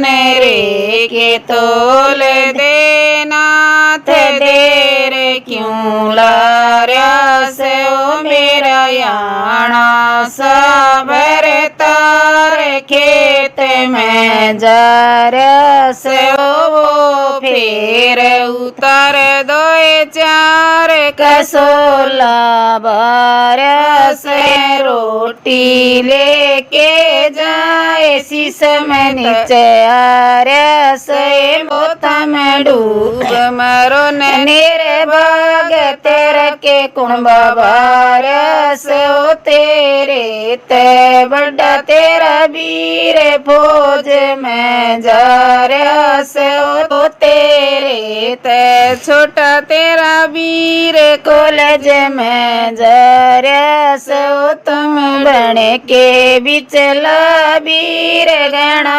ने रे के तोल दे नाथ देर क्यों लार्या से ओ मेरा याना सबर तार खेत में जा रहा से वो फिर उतर दो चार कसोला बारह से रोटी लेके जाए शीश में नीचे आर्या से बोता में डूब मरो नेरे बाग तेरे के कुणबा बारह से ओ तेरे ते बड़ा तेरा वीर फौज में जा रहा से ओ तेरे ते छोटा तेरा वीर कॉलेज में जा रहा से ओ तुम बन के भी चला वीर गणा